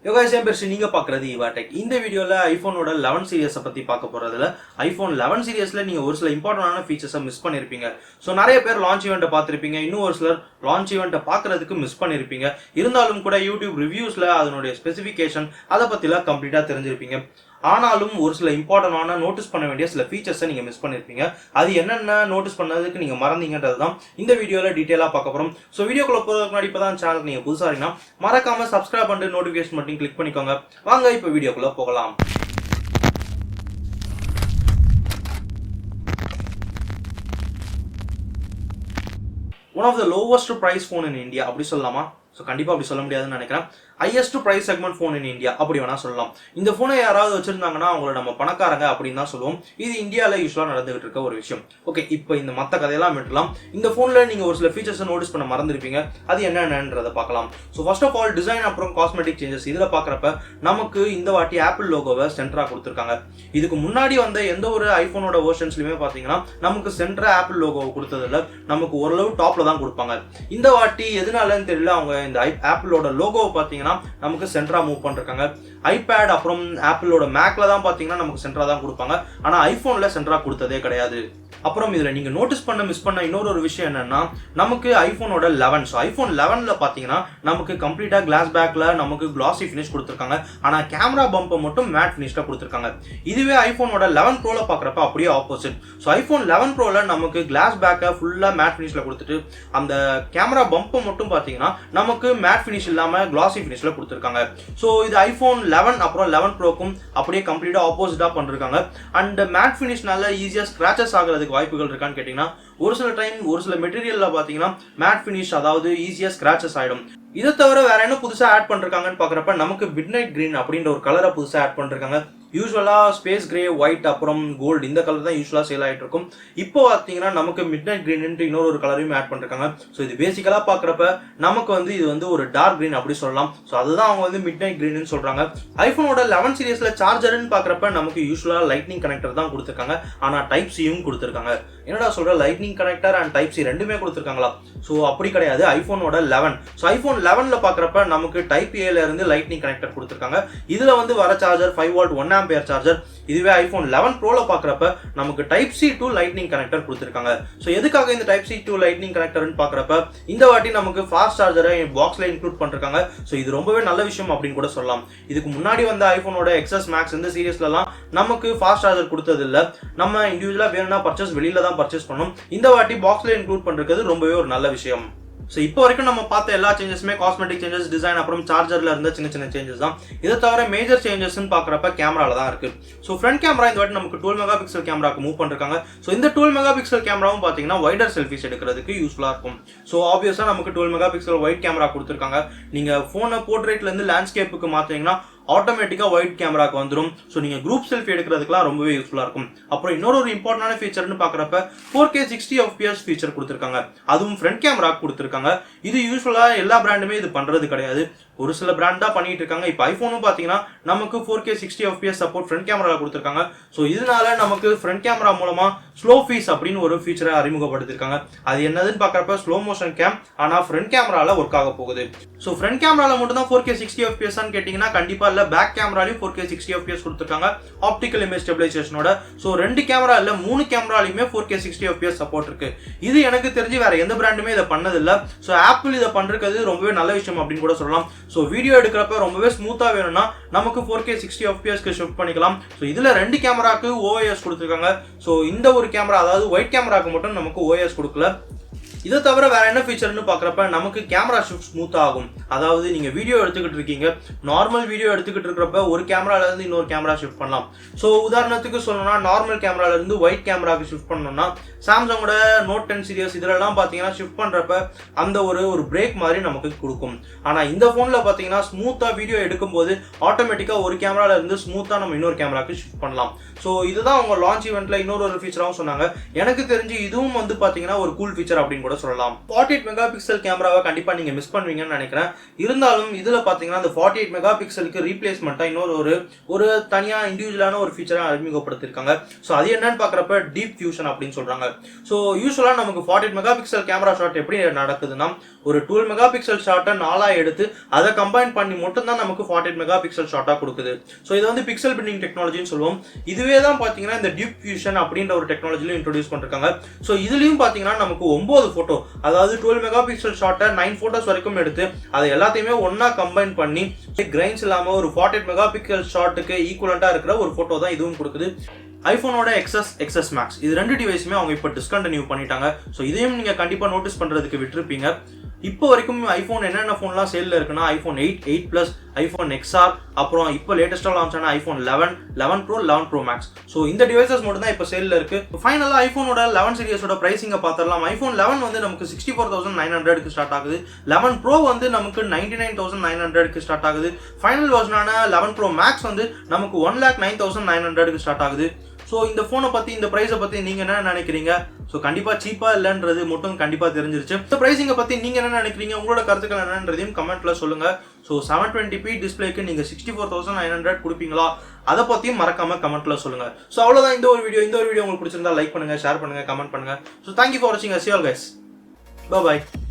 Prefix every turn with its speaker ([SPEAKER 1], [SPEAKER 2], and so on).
[SPEAKER 1] யோகாசம் பெருசு நீங்க பாக்குறது இவாடெக். இந்த வீடியோல ஐபோனோட 11 சீரியஸை பத்தி பார்க்க போறதுல ஐபோன் 11 சீரியஸ்ல நீங்க ஒரு சில இம்பார்ட்டன்டான ஃபீச்சர்ஸை மிஸ் பண்ணிருப்பீங்க. ஸோ நிறைய பேர் லான்ச் ஈவெண்ட்டை பார்த்துருப்பீங்க, இன்னும் ஒரு சிலர் லான்ச் ஈவெண்ட்டை பார்க்கறதுக்கு மிஸ் பண்ணிருப்பீங்க. இருந்தாலும் கூட யூடியூப் ரிவ்யூஸ்ல அதனுடைய ஸ்பெசிஃபிகேஷன் அதை பத்திலாம் கம்ப்ளீட்டா தெரிஞ்சிருப்பீங்க. ஆனாலும் ஒரு சில இம்பார்ட்டன்டான நோட்டீஸ் பண்ண வேண்டிய சில ஃபீச்சர்ஸை நீங்க மிஸ் பண்ணிருப்பீங்க. அது என்னென்ன நோட்டீஸ் பண்ணதுக்கு நீங்க மறந்தீங்கன்றது தான் இந்த வீடியோல டீடைலா பார்க்க போறோம். ஸோ வீடியோக்குள்ள போறதுக்கு முன்னாடி இப்பதான் சேனல் நீங்க புதுசா இருக்கீங்கன்னா மறக்காம சப்ஸ்கிரைப் பண்ணிட்டு நோட்டிபிகேஷன் மட்டும் கிளிக் பண்ணிக்கோங்க. வாங்க இப்போ வீடியோக்குள்ள போகலாம். One of the lowest price phone in India அப்படி சொல்லலாமா? ஸோ கண்டிப்பாக அப்படி சொல்ல முடியாதுன்னு நினைக்கிறேன். Highest price segment phone in India அப்படி வேணா சொல்லலாம். இந்த ஃபோனை யாராவது வச்சிருந்தாங்கன்னா அவங்கள நம்ம பணக்காரங்க அப்படின்னு தான் சொல்லுவோம். இது இந்தியாவில் யூஸ்வலாக நடந்துகிட்டு இருக்க ஒரு விஷயம். ஓகே, இப்போ இந்த மற்ற கதையெல்லாம் விட்டுலாம். இந்த ஃபோனில் நீங்கள் ஒரு சில ஃபீச்சர்ஸை நோட்டீஸ் பண்ண மறந்துருப்பீங்க. அது என்னென்னன்றதை பார்க்கலாம். So first of all design அப்புறம் காஸ்மெட்டிக் சேஞ்சஸ். இதில் பார்க்குறப்ப நமக்கு இந்த வாட்டி ஆப்பிள் லோகோவை சென்டராக கொடுத்துருக்காங்க. இதுக்கு முன்னாடி வந்த எந்த ஒரு ஐஃபோனோட வெர்ஷன்ஸ்லையுமே பார்த்தீங்கன்னா நமக்கு சென்டரா ஆப்பிள் லோகோவை கொடுத்ததில்ல, நமக்கு ஓரளவு டாப்ல தான் கொடுப்பாங்க. இந்த வாட்டி எதனாலன்னு தெரியல, அவங்க இந்த ஆப்பிளோட லோகோவை பார்த்தீங்கன்னா நமக்கு சென்டரா மூவ் பண்ணிருக்காங்க. ஐபேட் அப்புறம் ஆப்பிளோட மேக்ல தான் பாத்தீங்கன்னா நமக்கு சென்டரா தான் கொடுப்பாங்க. ஆனா ஐபோன்ல சென்டரா கொடுத்ததே கிடையாது. அப்புறம் இதுல நீங்க நோட்டீஸ் பண்ண மிஸ் பண்ண இன்னொரு விஷயம் என்னன்னா, நமக்கு ஐபோனோட 11 ஸோ ஐபோன் 11ல பாத்தீங்கன்னா நமக்கு கம்ப்ளீட்டா கிளாஸ் பேக்ல நமக்கு கிளாசி ஃபினிஷ் கொடுத்துருக்காங்க. ஆனா கேமரா பம்பை மட்டும் மேட் ஃபினிஷ்ல கொடுத்துருக்காங்க. இதுவே ஐபோனோட 11 ப்ரோல பாக்குறப்ப அப்படியே ஆப்போசிட். ஸோ ஐபோன் 11 ப்ரோல நமக்கு கிளாஸ் பேக்கை ஃபுல்லா மேட் ஃபினிஷ்ல கொடுத்துட்டு அந்த கேமரா பம்பை மட்டும் பாத்தீங்கன்னா நமக்கு மேட் ஃபினிஷ் இல்லாம கிளாசி ஃபினிஷ்ல கொடுத்துருக்காங்க. ஸோ இது ஐபோன் 11 அப்புறம் 11 ப்ரோக்கும் அப்படியே கம்ப்ளீட்டா ஆப்போசிட்டா பண்ணிருக்காங்க. அண்ட் மேட் ஃபினிஷ்னால ஈஸியா ஸ்கிராச்சஸ் ஆகிறதுக்கு வாய்ப்புகள் இருக்கான்னு கேட்டீங்கன்னா ஒரு சில டைம் ஒரு சில மெட்டீரியல்ல பாத்தீங்கன்னா மேட் ஃபினிஷ் அதாவது ஈஸியா ஸ்கிராச்சஸ் ஆயிடும். இதை தவிர வேற என்ன புதுசா ஆட் பண்ணிருக்காங்கன்னு பாக்குறப்ப நமக்கு மிட்நைட் கிரீன் அப்படின்ற ஒரு கலரை புதுசா ஆட் பண்ணிருக்காங்க. யூஸ்வலா ஸ்பேஸ் கிரே, ஒயிட் அப்புறம் கோல்டு இந்த கலர் தான் யூஸ்வலா சேல் ஆயிட்டு இருக்கும். இப்போ பாத்தீங்கன்னா நமக்கு மிட்நைட் கிரீன் இன்னொரு கலரையும் ஆட் பண்ணிருக்காங்க. ஸோ இது பேசிக்கலா பாக்குறப்ப நமக்கு இது ஒரு டார்க் கிரீன் அப்படி சொல்லலாம். ஸோ அதுதான் அவங்க மிட்நைட் கிரீன் சொல்றாங்க. ஐபோனோட 11 சீரியஸ்ல சார்ஜர்னு பாக்குறப்ப நமக்கு யூஸ்வலா லைட்னிங் கனெக்டர் தான் கொடுத்துருக்காங்க. ஆனா டைப் சியும் கொடுத்துருக்காங்க. என்னடா சொல்ற, lightning connector and type C ரெண்டுமே கொடுத்துருக்காங்களா? ஸோ அப்படி கிடையாது. ஐபோனோட 11 ஸோ ஐபோன் 11ல பாக்குறப்ப நமக்கு டைப் ஏல இருந்து லைட்னிங் கனெக்டர் கொடுத்துருக்காங்க. இதுல வர சார்ஜர் 5 வாட் 1 ஆம்பியர் சார்ஜர். இதுவே ஐபோன் 11 ப்ரோல பாக்குறப்ப நமக்கு type C to lightning connector கொடுத்துருக்காங்க. ஸோ எதுக்காக இந்த டைப் சி டு லைட்னிங் கனெக்டர்னு பாக்குறப்ப இந்த வாட்டி நமக்கு ஃபாஸ்ட் சார்ஜரை பாக்ஸ்ல இன்க்ளூட் பண்ணிருக்காங்க. ஸோ இது ரொம்பவே நல்ல விஷயம் அப்படின்னு கூட சொல்லலாம். இதுக்கு முன்னாடி வந்த ஐபோனோட எக்ஸஸ் மேக்ஸ் இந்த சீரியஸ்லாம் நமக்கு ஃபாஸ்ட் சார்ஜர் கொடுத்தது இல்ல. நம்ம இண்டிவிஜுவலா வேணும்னா பர்ச்சேஸ் வெளியில தான் பர்ச்சேஸ் பண்ணணும். இந்த வாட்டி பாக்ஸ்ல இன்க்ளூட் பண்றது ரொம்பவே ஒரு நல்ல விஷயம். ஸோ இப்போ வரைக்கும் நம்ம பார்த்த எல்லா சேஞ்சஸுமே காஸ்மெட்டிக் சேஞ்சஸ், டிசைன் அப்புறம் சார்ஜர்ல இருந்த சின்ன சின்ன சேஞ்சஸ் தான். இதை தவிர மேஜர் சேஞ்சஸ் பார்க்குறப்ப கேமரால தான் இருக்கு. ஸோ ஃப்ரண்ட் கேமரா இந்த வாட்டி நமக்கு 12 மெகா பிக்சல் கேமராக்கு மூவ் பண்ணிருக்காங்க. ஸோ இந்த 12 மெகா பிக்சல் கேமராவும் பார்த்தீங்கன்னா வைடர் செல்ஃபிஸ் எடுக்கிறதுக்கு யூஸ்ஃபுல்லா இருக்கும். ஸோ ஆப்வியஸா நமக்கு 12 மெகா பிக்சல் வைட் கேமரா கொடுத்துருக்காங்க. நீங்க போனை போர்ட்ரேட்ல இருந்து லேண்ட்ஸ்கேப்புக்கு மாத்தீங்கன்னா ஆட்டோமேட்டிக்கா ஒயிட் கேமராக்கு வந்துடும். ஸோ நீங்க குரூப் செல்ஃபி எடுக்கிறதுக்குலாம் ரொம்பவே யூஸ்ஃபுல்லா இருக்கும். அப்புறம் இன்னொரு இம்பார்ட்டன்டான ஃபீச்சர்னு பாக்குறப்ப 4K 60 FPS ஃபீச்சர் கொடுத்துருக்காங்க. அதுவும் ஃப்ரண்ட் கேமராக்கு கொடுத்துருக்காங்க. இது யூஸ்வலா எல்லா பிராண்டுமே இது பண்றது கிடையாது. ஒரு சில பிராண்ட் தான் பண்ணிட்டு இருக்காங்க. இப்போ ஐபோனும் பாத்தீங்கன்னா நமக்கு 4K 60 FPS சப்போர்ட் ஃப்ரண்ட் கேமரால கொடுத்துருக்காங்க. ஸோ இதனால நமக்கு ஃப்ரண்ட் கேமரா மூலமா ஸ்லோ ஃபீஸ் அப்படின்னு ஒரு ஃபீச்சரை அறிமுகப்படுத்திருக்காங்க. அது என்னதுன்னு பாக்குறப்ப ஸ்லோ மோஷன் கேம், ஆனா ஃப்ரண்ட் கேமரால ஒர்க் ஆக போகுது. ஸோ ஃப்ரண்ட் கேமரால மட்டும் தான் 4K 60 FPS கேட்டீங்கன்னா கண்டிப்பா இல்ல. பேக் கேமராலையும் 4K 60 FPS கொடுத்துருக்காங்க ஆப்டிகல் இமேஜ் ஸ்டெபிலைசேஷனோட. ஸோ 2 கேமரா இல்ல 3 கேமராலையுமே 4K 60 FPS சப்போர்ட் இருக்கு. இது எனக்கு தெரிஞ்சு வேற எந்த பிராண்டுமே இதை பண்ணது இல்ல. ஸோ ஆப்பிள் இதை பண்றது ரொம்பவே நல்ல விஷயம் அப்படின்னு கூட சொல்லலாம். ஸோ வீடியோ எடுக்கிறப்ப ரொம்பவே ஸ்மூத்தா வேணும்னா நமக்கு 4K 60 FPS ஷிஃப்ட் பண்ணிக்கலாம். ஸோ இதுல 2 கேமராக்கு OIS கொடுத்துருக்காங்க. ஸோ இந்த ஒரு கேமரா அதாவது ஒயிட் கேமராக்கு மட்டும் நமக்கு OIS கொடுக்கல. இதை தவிர வேற என்ன ஃபீச்சர்னு பாக்குறப்ப நமக்கு கேமரா ஷிஃப்ட் ஸ்மூத் ஆகும். அதாவது நீங்க வீடியோ எடுத்துக்கிட்டு இருக்கீங்க, நார்மல் வீடியோ எடுத்துக்கிட்டு இருக்கிறப்ப ஒரு கேமரால இருந்து இன்னொரு கேமரா ஷிஃப்ட் பண்ணலாம். ஸோ உதாரணத்துக்கு சொல்லணும்னா நார்மல் கேமரால இருந்து ஒயிட் கேமராக்கு ஷிஃப்ட் பண்ணணும்னா சாம்சங்கோட நோட் 10 சீரியஸ் இதெல்லாம் பாத்தீங்கன்னா ஷிஃப்ட் பண்றப்ப அந்த ஒரு பிரேக் மாதிரி நமக்கு கொடுக்கும். ஆனா இந்த போன்ல பாத்தீங்கன்னா ஸ்மூத்தா வீடியோ எடுக்கும் போது ஆட்டோமேட்டிக்கா ஒரு கேமரால இருந்து ஸ்மூத்தா நம்ம இன்னொரு கேமராக்கு ஷிஃப்ட் பண்ணலாம். ஸோ இதுதான் அவங்க லான்ச் ஈவெண்ட்ல இன்னொரு ஃபீச்சராகவும் சொன்னாங்க. எனக்கு தெரிஞ்சு இதுவும் பாத்தீங்கன்னா ஒரு கூல் ஃபீச்சர் அப்படின்னு கூட சொல்லலாம். 48 மெகா பிக்சல் கேமராவை கண்டிப்பா நீங்க மிஸ் பண்ணுவீங்கன்னு நினைக்கிறேன். இருந்தாலும் இதுல பாத்தீங்கன்னா அந்த 48 மெகா பிக்சலுக்கு ரீப்ளேஸ்மெண்டா ஒரு தனியா இண்டிவிஜுவலான ஒரு ஃபீச்சரை அறிமுகப்படுத்திருக்காங்க. ஸோ அது என்னன்னு பாக்குறப்ப டீப் ஃபியூஷன் அப்படின்னு சொல்றாங்க. ஸோ யூஸ்வலா நமக்கு 48 மெகா பிக்சல் கேமரா ஷாட் எப்படி நடக்குதுன்னா ஒரு 12 மெகா பிக்சல் ஷாட்டை 4 எடுத்து அதை கம்பைன் பண்ணி மட்டும் தான் நமக்கு 48 மெகா பிக்சல் ஷாட்டா கொடுக்குது. ஸோ இது வந்து பிக்சல் பினிங் டெக்னாலஜின்னு சொல்லுவோம். இதுவே தான் பார்த்தீங்கன்னா இந்த டியூப் ஃபியூஷன் அப்படின்ற ஒரு டெக்னாலஜிலையும் இன்ட்ரோடியூஸ் பண்ணிருக்காங்க. ஸோ இதுலயும் பார்த்தீங்கன்னா நமக்கு 9 போட்டோ, அதாவது 12 மெகா பிக்சல் ஷாட்டை 9 போட்டோஸ் வரைக்கும் எடுத்து அதை எல்லாத்தையுமே ஒன்னா கம்பைன் பண்ணி கிரைன்ஸ் இல்லாம ஒரு 48 மெகா பிக்சல் ஷாட்டுக்கு ஈக்குவலண்டா இருக்கிற ஒரு போட்டோ தான் இதுவும் கொடுக்குது. ஐபோனோட XS மேக்ஸ் இது 2 டிவைஸுமே அவங்க இப்போ டிஸ்கண்டினியூ பண்ணிட்டாங்க. ஸோ இதையும் நீங்க கண்டிப்பா நோட்டீஸ் பண்றதுக்கு விட்டுருப்பீங்க. இப்போ வரைக்கும் ஐபோன் என்னென்ன ஃபோன்லாம் சேல்ல இருக்குன்னா ஐபோன் 8, 8 Plus, ஐபோன் XR, அப்புறம் இப்போ லேட்டஸ்டா லான்ச் ஆன iPhone 11, 11 Pro, 11 Pro Max. So இந்த டிவைசஸ் மட்டும் தான் இப்போ சேல்ல இருக்கு. ஃபைனலா ஐபோனோட 11 சீரிஸோட பிரைசிங்க பார்த்துடலாம். ஐபோன் 11 வந்து நமக்கு 64,900க்கு ஸ்டார்ட் ஆகுது. 11 Pro வந்து நமக்கு 99,900க்கு ஸ்டார்ட் ஆகுது. ஃபைனல் வெர்ஷனான 11 Pro Max வந்து நமக்கு 1,09,900க்கு ஸ்டார்ட் ஆகுது. ஸோ இந்த ஃபோனை பற்றி, இந்த ப்ரைஸை பற்றி நீங்கள் என்ன நினைக்கிறீங்க? ஸோ கண்டிப்பாக சீப்பாக இல்லைன்றது மட்டும் கண்டிப்பாக தெரிஞ்சிருச்சு. இந்த ப்ரைஸிங்கை பற்றி நீங்கள் என்ன நினைக்கிறீங்க? உங்களோட கருத்துக்கள் என்னன்றதையும் கமெண்ட்ல சொல்லுங்கள். ஸோ 720p டிஸ்பிளேக்கு நீங்கள் 64,900 கொடுப்பீங்களா? அதை பற்றியும் மறக்காம கமெண்ட்ல சொல்லுங்கள். ஸோ அவ்வளோதான் இந்த ஒரு வீடியோ. இந்த ஒரு வீடியோ உங்களுக்கு பிடிச்சிருந்தா லைக் பண்ணுங்கள், ஷேர் பண்ணுங்கள், கமெண்ட் பண்ணுங்கள். ஸோ தேங்க்யூ ஃபார் வாட்சிங். See you all guys. Bye bye.